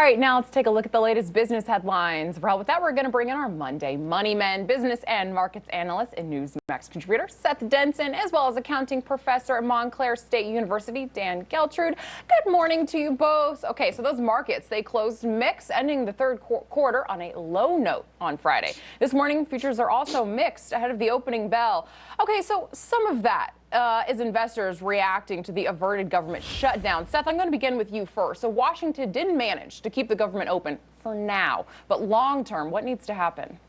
right, now let's take a look at the latest business headlines. Well, with that, we're going to bring in our Monday Money Men business and markets analyst and NewsMax contributor, Seth Denson, as well as accounting professor at Montclair State University, Dan Geltrude. Good morning to you both. Okay, so those markets, they closed mixed, ending the third quarter on a low note on Friday. This morning, futures are also mixed ahead of the opening bell. Okay, so some of that is investors reacting to the averted government shutdown. Seth, I'm going to begin with you first. So Washington did manage to keep the government open for now, but long term, what needs to happen?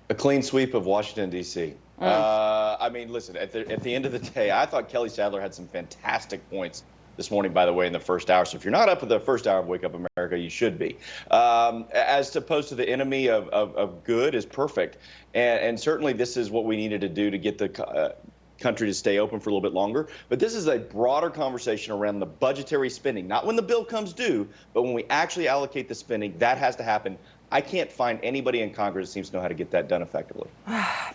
A clean sweep of Washington, D.C. I mean, listen, at the end of the day, I thought Kelly Sadler had some fantastic points this morning, by the way, in the first hour. So if you're not up for the first hour of Wake Up America, you should be. As opposed to the enemy of good is perfect. And certainly this is what we needed to do to get the country to stay open for a little bit longer. But this is a broader conversation around the budgetary spending, not when the bill comes due, but when we actually allocate the spending. That has to happen. I can't find anybody in Congress that seems to know how to get that done effectively.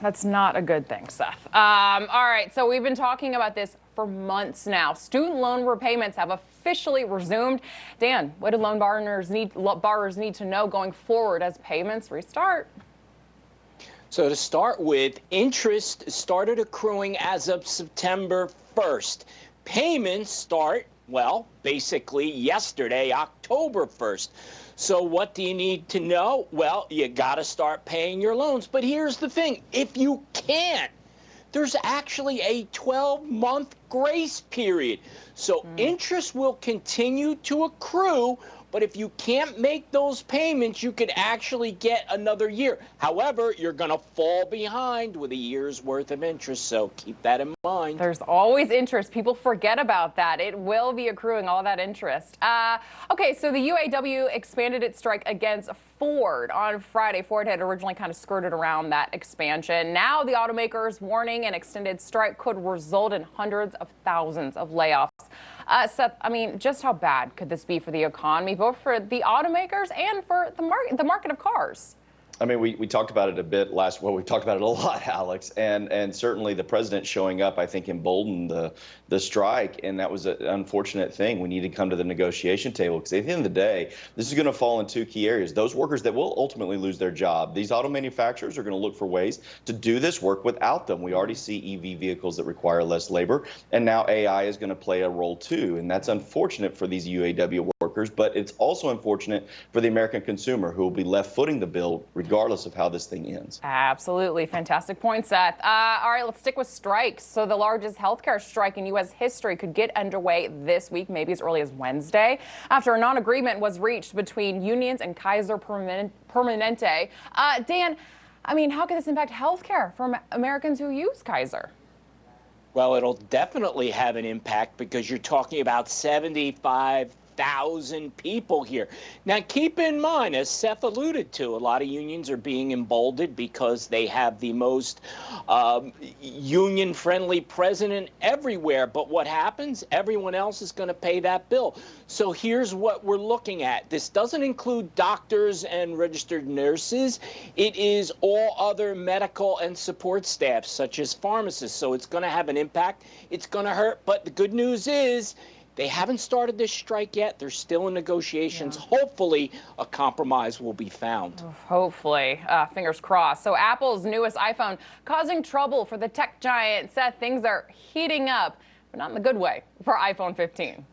That's not a good thing, Seth. All right, so we've been talking about this for months now. Student loan repayments have officially resumed. Dan, what do loan borrowers need to know going forward as payments restart? So to start with, interest started accruing as of September 1st. Payments start, well, basically yesterday, October 1st. So what do you need to know? Well, you got to start paying your loans. But here's the thing. If you can't, there's actually a 12-month grace period. So interest will continue to accrue. But if you can't make those payments, you could actually get another year. However, you're going to fall behind with a year's worth of interest, so keep that in mind. There's always interest. People forget about that. It will be accruing all that interest. Okay, so the UAW expanded its strike against Ford on Friday. Ford had originally kind of skirted around that expansion. Now the automakers warning an extended strike could result in hundreds of thousands of layoffs. Seth, I mean, just how bad could this be for the economy, both for the automakers and for the market of cars? I mean, we talked about it a bit we talked about it a lot, Alex, and certainly the president showing up, I think, emboldened the strike, and that was an unfortunate thing. We need to come to the negotiation table because at the end of the day, this is going to fall in two key areas. Those workers that will ultimately lose their job. These auto manufacturers are going to look for ways to do this work without them. We already see EV vehicles that require less labor, and now AI is going to play a role too, and that's unfortunate for these UAW workers, but it's also unfortunate for the American consumer who will be left footing the bill regardless of how this thing ends. Absolutely. Fantastic point, Seth. All right, let's stick with strikes. So the largest healthcare strike in U.S. history could get underway this week, maybe as early as Wednesday, after a non-agreement was reached between unions and Kaiser Permanente. Dan, I mean, how could this impact healthcare for Americans who use Kaiser? Well, it'll definitely have an impact because you're talking about 75,000 people here. Now, keep in mind, as Seth alluded to, a lot of unions are being emboldened because they have the most union-friendly president everywhere. But what happens? Everyone else is going to pay that bill. So here's what we're looking at. This doesn't include doctors and registered nurses. It is all other medical and support staff, such as pharmacists. So it's going to have an impact. It's going to hurt. But the good news is, they haven't started this strike yet. They're still in negotiations. Yeah. Hopefully, a compromise will be found. Hopefully. Fingers crossed. So Apple's newest iPhone causing trouble for the tech giant. Seth, things are heating up, but not in the good way for iPhone 15.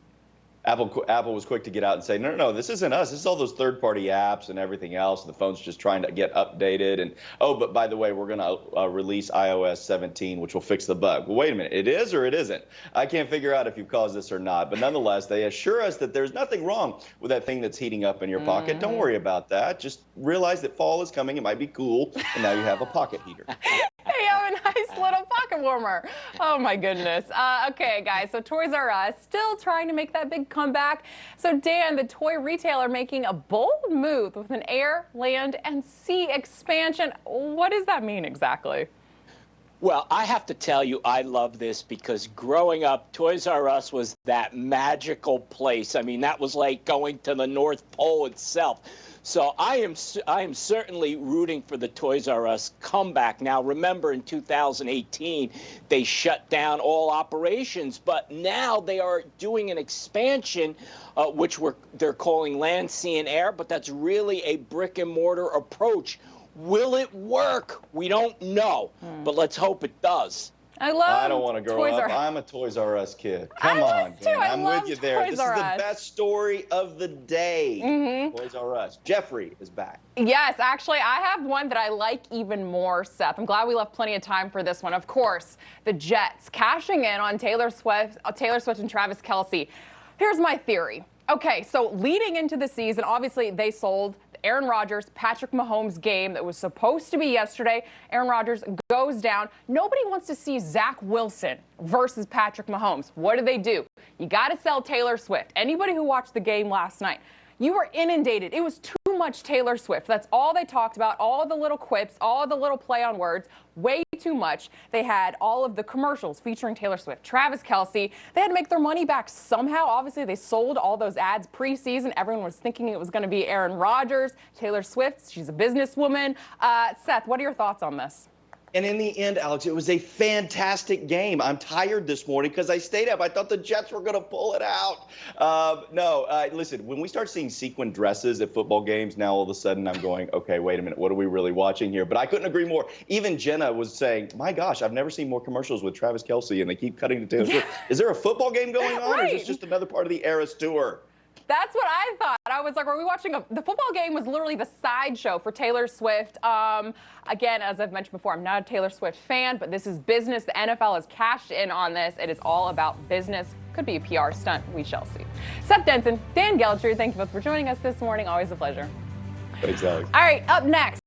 Apple was quick to get out and say, no, this isn't us. This is all those third-party apps and everything else. The phone's just trying to get updated. And, oh, but by the way, we're going to release iOS 17, which will fix the bug. Well, wait a minute. It is or it isn't? I can't figure out if you've caused this or not. But nonetheless, they assure us that there's nothing wrong with that thing that's heating up in your pocket. Don't worry about that. Just realize that fall is coming. It might be cool. And now you have a pocket heater. Hey, I have a nice little pocket warmer. Oh, my goodness. Okay, guys, so Toys R Us still trying to make that big comeback. So, Dan, the toy retailer making a bold move with an air, land, and sea expansion. What does that mean exactly? Well, I have to tell you, I love this because growing up, Toys R Us was that magical place. I mean, that was like going to the North Pole itself. So I am certainly rooting for the Toys R Us comeback. Now, remember, in 2018, they shut down all operations, but now they are doing an expansion, which they're calling Land, Sea, and Air, but that's really a brick-and-mortar approach. Will it work? We don't know, but let's hope it does. I don't want to grow up. I'm a Toys R Us kid. Come on, Dan. I'm with you there. This is the best story of the day. Toys R Us. Jeffrey is back. Yes, actually, I have one that I like even more, Seth. I'm glad we left plenty of time for this one. Of course, the Jets cashing in on Taylor Swift and Travis Kelsey. Here's my theory. Okay, so leading into the season, obviously they sold Aaron Rodgers, Patrick Mahomes game that was supposed to be yesterday. Aaron Rodgers goes down. Nobody wants to see Zach Wilson versus Patrick Mahomes. What do? You got to sell Taylor Swift. Anybody who watched the game last night, you were inundated. It was too much Taylor Swift. That's all they talked about, all the little quips, all the little play on words, way too much. They had all of the commercials featuring Taylor Swift, Travis Kelsey. They had to make their money back somehow. Obviously, they sold all those ads preseason. Everyone was thinking it was going to be Aaron Rodgers, Taylor Swift. She's a businesswoman. Seth, what are your thoughts on this? And in the end, Alex, it was a fantastic game. I'm tired this morning because I stayed up. I thought the Jets were going to pull it out. Listen, when we start seeing sequin dresses at football games, now all of a sudden I'm going, okay, wait a minute, what are we really watching here? But I couldn't agree more. Even Jenna was saying, my gosh, I've never seen more commercials with Travis Kelsey, and they keep cutting to Taylor Swift. Is there a football game going on, or is this just another part of the Eras Tour? That's what I thought. I was like, are we watching the football game was literally the sideshow for Taylor Swift. Again, as I've mentioned before, I'm not a Taylor Swift fan, but this is business. The NFL has cashed in on this. It is all about business. Could be a PR stunt. We shall see. Seth Denson, Dan Geltrude, thank you both for joining us this morning. Always a pleasure. Thanks, Alex. All right, up next.